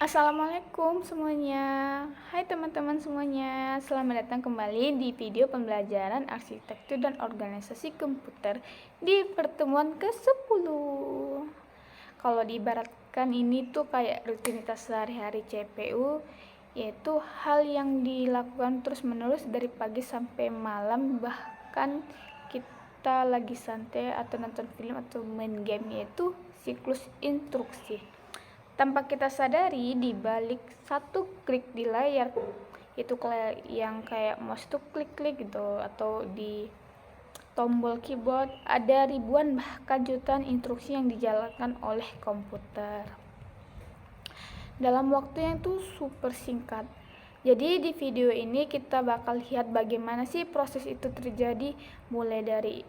Assalamualaikum semuanya. Hai teman-teman semuanya, selamat datang kembali di video pembelajaran arsitektur dan organisasi komputer di pertemuan ke-10. Kalau diibaratkan ini tuh kayak rutinitas sehari-hari CPU, yaitu hal yang dilakukan terus-menerus dari pagi sampai malam, bahkan kita lagi santai atau nonton film atau main game, yaitu siklus instruksi. Tanpa kita sadari, di balik satu klik di layar itu yang kayak mouse tuh klik-klik gitu, atau di tombol keyboard, ada ribuan bahkan jutaan instruksi yang dijalankan oleh komputer dalam waktu yang tuh super singkat. Jadi di video ini kita bakal lihat bagaimana sih proses itu terjadi, mulai dari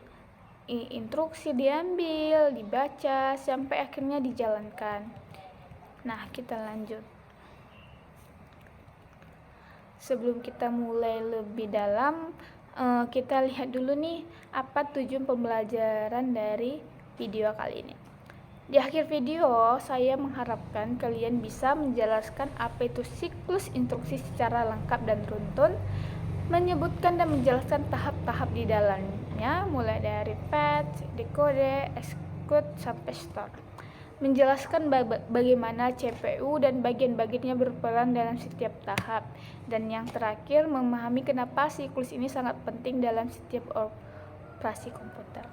instruksi diambil, dibaca, sampai akhirnya dijalankan. Nah, kita lanjut. Sebelum kita mulai lebih dalam, kita lihat dulu nih apa tujuan pembelajaran dari video kali ini. Di akhir video, saya mengharapkan kalian bisa menjelaskan apa itu siklus instruksi secara lengkap dan runtun, menyebutkan dan menjelaskan tahap-tahap di dalamnya, mulai dari fetch, decode, execute, sampai store. Menjelaskan bagaimana CPU dan bagian-bagiannya berperan dalam setiap tahap, dan yang terakhir memahami kenapa siklus ini sangat penting dalam setiap operasi komputer.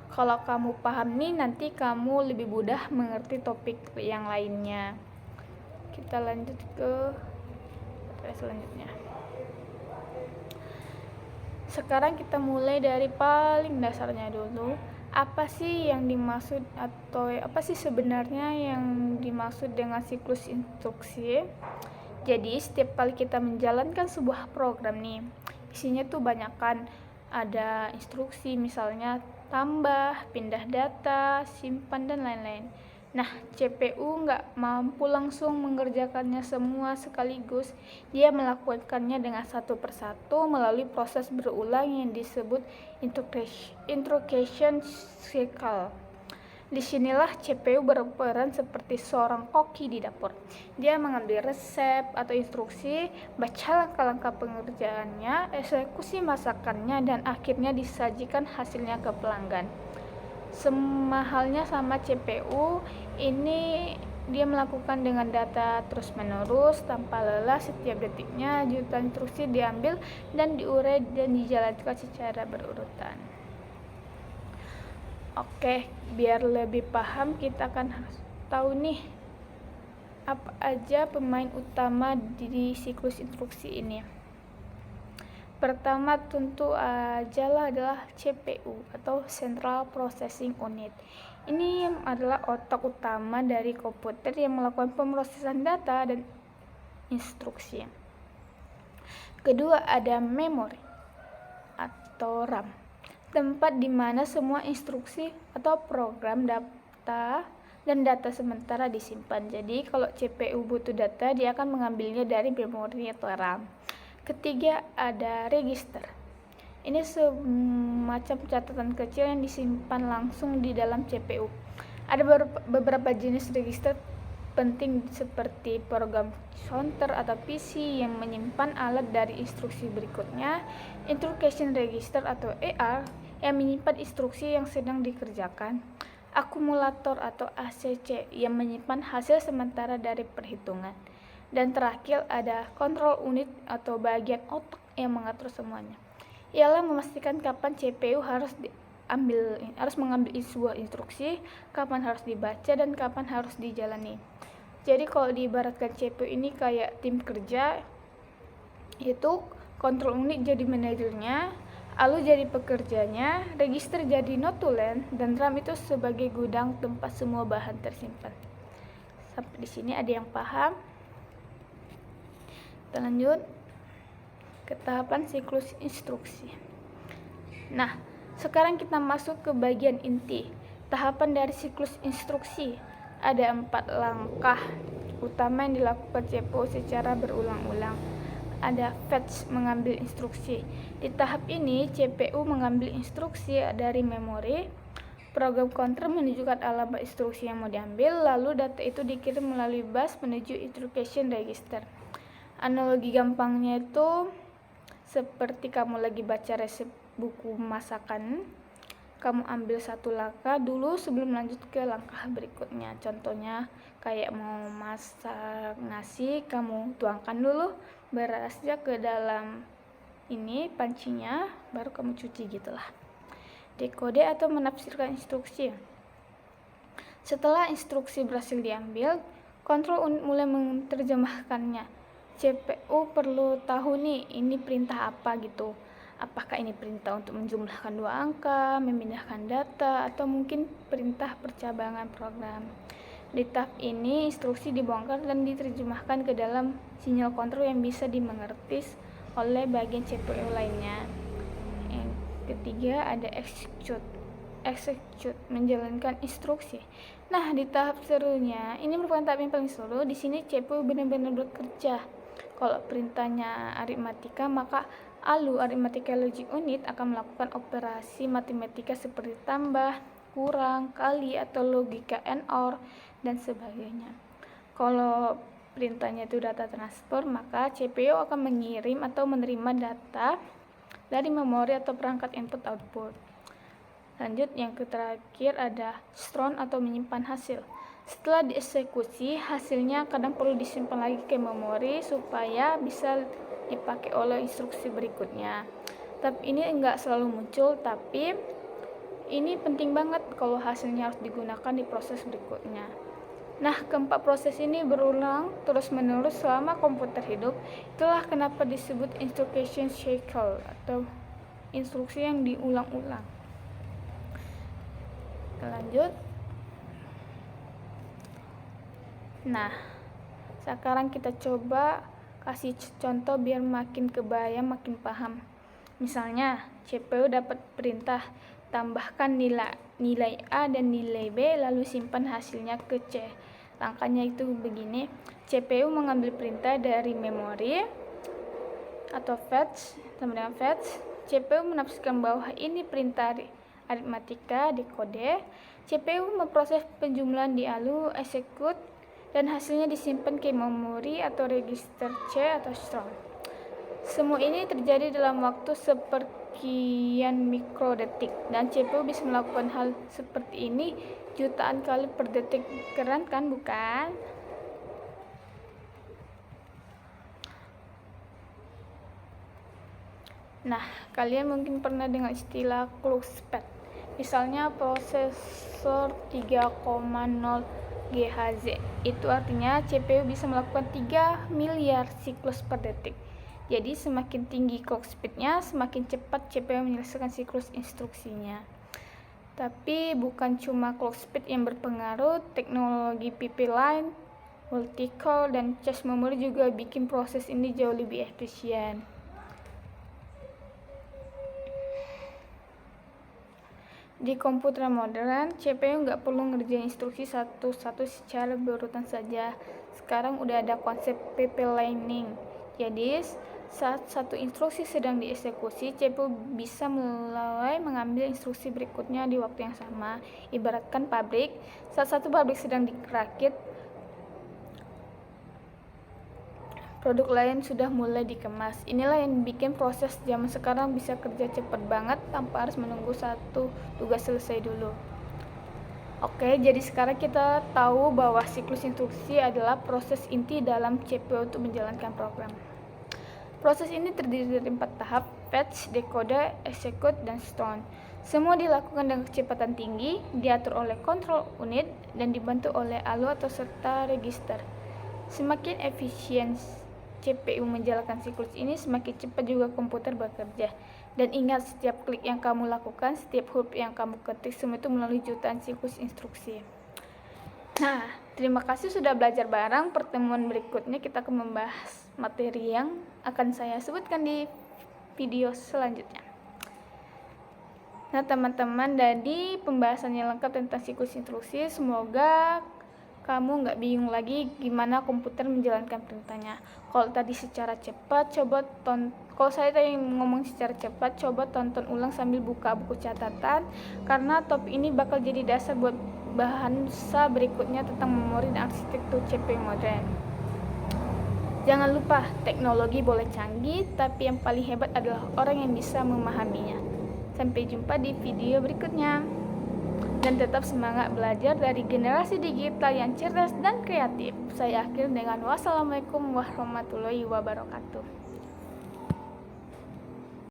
Kalau kamu paham nih, nanti kamu lebih mudah mengerti topik yang lainnya. Kita lanjut ke selanjutnya. Sekarang kita mulai dari paling dasarnya dulu. Apa sih yang dimaksud, atau apa sih sebenarnya yang dimaksud dengan siklus instruksi? Jadi setiap kali kita menjalankan sebuah program nih, isinya tuh banyakkan, ada instruksi, misalnya tambah, pindah data, simpan, dan lain-lain. Nah, CPU nggak mampu langsung mengerjakannya semua sekaligus. Dia melakukannya dengan satu persatu melalui proses berulang yang disebut instruction cycle. Disinilah CPU berperan seperti seorang koki di dapur. Dia mengambil resep atau instruksi, baca langkah-langkah pengerjaannya, eksekusi masakannya, dan akhirnya disajikan hasilnya ke pelanggan. Semahalnya sama CPU, ini dia melakukan dengan data terus-menerus tanpa lelah. Setiap detiknya jutaan instruksi diambil dan diurai dan dijalankan secara berurutan. Oke, biar lebih paham kita akan tahu nih apa aja pemain utama di siklus instruksi ini. Pertama tentu adalah CPU atau Central Processing Unit. Ini adalah otak utama dari komputer yang melakukan pemrosesan data dan instruksi. Kedua ada memori atau RAM, tempat di mana semua instruksi atau program data dan data sementara disimpan. Jadi kalau CPU butuh data, dia akan mengambilnya dari memori atau RAM. Ketiga ada register. Ini semacam catatan kecil yang disimpan langsung di dalam CPU. Ada beberapa jenis register penting seperti program counter atau PC yang menyimpan alat dari instruksi berikutnya, instruction register atau ER yang menyimpan instruksi yang sedang dikerjakan, akumulator atau ACC yang menyimpan hasil sementara dari perhitungan. Dan terakhir ada control unit atau bagian otak yang mengatur semuanya. Ialah memastikan kapan CPU harus mengambil sebuah instruksi, kapan harus dibaca, dan kapan harus dijalani. Jadi kalau diibaratkan CPU ini kayak tim kerja, yaitu control unit jadi manajernya, lalu jadi pekerjanya, register jadi notulen, dan RAM itu sebagai gudang tempat semua bahan tersimpan. Sampai di sini ada yang paham? Kita lanjut ke tahapan siklus instruksi. Nah, sekarang kita masuk ke bagian inti. Tahapan dari siklus instruksi ada 4 langkah utama yang dilakukan CPU secara berulang-ulang. Ada fetch, mengambil instruksi. Di tahap ini CPU mengambil instruksi dari memori, Program counter menunjukkan alamat instruksi yang mau diambil, lalu data itu dikirim melalui bus menuju instruction register. Analogi gampangnya itu seperti kamu lagi baca resep buku masakan, kamu ambil satu langkah dulu sebelum lanjut ke langkah berikutnya. Contohnya kayak mau masak nasi, kamu tuangkan dulu berasnya ke dalam ini pancinya, baru kamu cuci gitulah. Dekode atau menafsirkan instruksi. Setelah instruksi berhasil diambil, kontrol unit mulai menerjemahkannya. CPU perlu tahu nih, ini perintah apa gitu. Apakah ini perintah untuk menjumlahkan 2 angka, memindahkan data, atau mungkin perintah percabangan program. Di tahap ini, instruksi dibongkar dan diterjemahkan ke dalam sinyal kontrol yang bisa dimengerti oleh bagian CPU lainnya. Yang ketiga ada execute, menjalankan instruksi. Nah, di tahap serunya, ini merupakan tahap yang paling seru. Di sini CPU benar-benar bekerja. Kalau perintahnya aritmatika, maka ALU Arithmetic Logic Unit akan melakukan operasi matematika seperti tambah, kurang, kali, atau logika AND OR, dan sebagainya. Kalau perintahnya itu data transfer, maka CPU akan mengirim atau menerima data dari memori atau perangkat input output. Lanjut, yang terakhir ada store atau menyimpan hasil. Setelah dieksekusi, hasilnya kadang perlu disimpan lagi ke memori supaya bisa dipakai oleh instruksi berikutnya. Tapi ini enggak selalu muncul, tapi ini penting banget kalau hasilnya harus digunakan di proses berikutnya. Nah, keempat proses ini berulang terus-menerus selama komputer hidup. Itulah kenapa disebut instruction cycle atau instruksi yang diulang-ulang. Lanjut. Nah, sekarang kita coba kasih contoh biar makin kebayang, makin paham. Misalnya, CPU dapat perintah tambahkan nilai A dan nilai B, lalu simpan hasilnya ke C. Langkahnya itu begini, CPU mengambil perintah dari memori atau fetch, sama dengan fetch. CPU menafsirkan bahwa ini perintah aritmatika dekode. CPU memproses penjumlahan di ALU, execute, dan hasilnya disimpan ke memori atau register C atau store. Semua ini terjadi dalam waktu sepersekian mikrodetik, dan CPU bisa melakukan hal seperti ini jutaan kali per detik. Keren kan, bukan? Nah, kalian mungkin pernah dengar istilah clock speed. Misalnya prosesor 3,0 GHz. Itu artinya CPU bisa melakukan 3 miliar siklus per detik. Jadi semakin tinggi clock speed-nya, semakin cepat CPU menyelesaikan siklus instruksinya. Tapi bukan cuma clock speed yang berpengaruh, teknologi pipeline, multi-core, dan cache memory juga bikin proses ini jauh lebih efisien. Di komputer modern, CPU nggak perlu ngerjain instruksi satu-satu secara berurutan saja. Sekarang udah ada konsep pipelining. Jadi, saat satu instruksi sedang dieksekusi, CPU bisa mulai mengambil instruksi berikutnya di waktu yang sama. Ibaratkan pabrik, saat satu pabrik sedang dirakit, produk lain sudah mulai dikemas. Inilah yang bikin proses zaman sekarang bisa kerja cepat banget tanpa harus menunggu satu tugas selesai dulu. Oke, jadi sekarang kita tahu bahwa siklus instruksi adalah proses inti dalam CPU untuk menjalankan program. Proses ini terdiri dari 4 tahap: fetch, decode, execute, dan store. Semua dilakukan dengan kecepatan tinggi, diatur oleh kontrol unit, dan dibantu oleh ALU atau serta register. Semakin efisien CPU menjalankan siklus ini, semakin cepat juga komputer bekerja. Dan ingat, setiap klik yang kamu lakukan, setiap huruf yang kamu ketik, semua itu melalui jutaan siklus instruksi. Nah, terima kasih sudah belajar bareng. Pertemuan berikutnya kita akan membahas materi yang akan saya sebutkan di video selanjutnya. Nah, teman-teman, dari pembahasannya lengkap tentang siklus instruksi. Semoga kamu nggak bingung lagi gimana komputer menjalankan perintahnya. Kalau tadi secara cepat, kalau saya tadi ngomong secara cepat, coba tonton ulang sambil buka buku catatan, karena topik ini bakal jadi dasar buat bahasa berikutnya tentang memori dan arsitektur CPU modern. Jangan lupa, teknologi boleh canggih, tapi yang paling hebat adalah orang yang bisa memahaminya. Sampai jumpa di video berikutnya. Dan tetap semangat belajar dari generasi digital yang cerdas dan kreatif. Saya akhir dengan wassalamualaikum warahmatullahi wabarakatuh.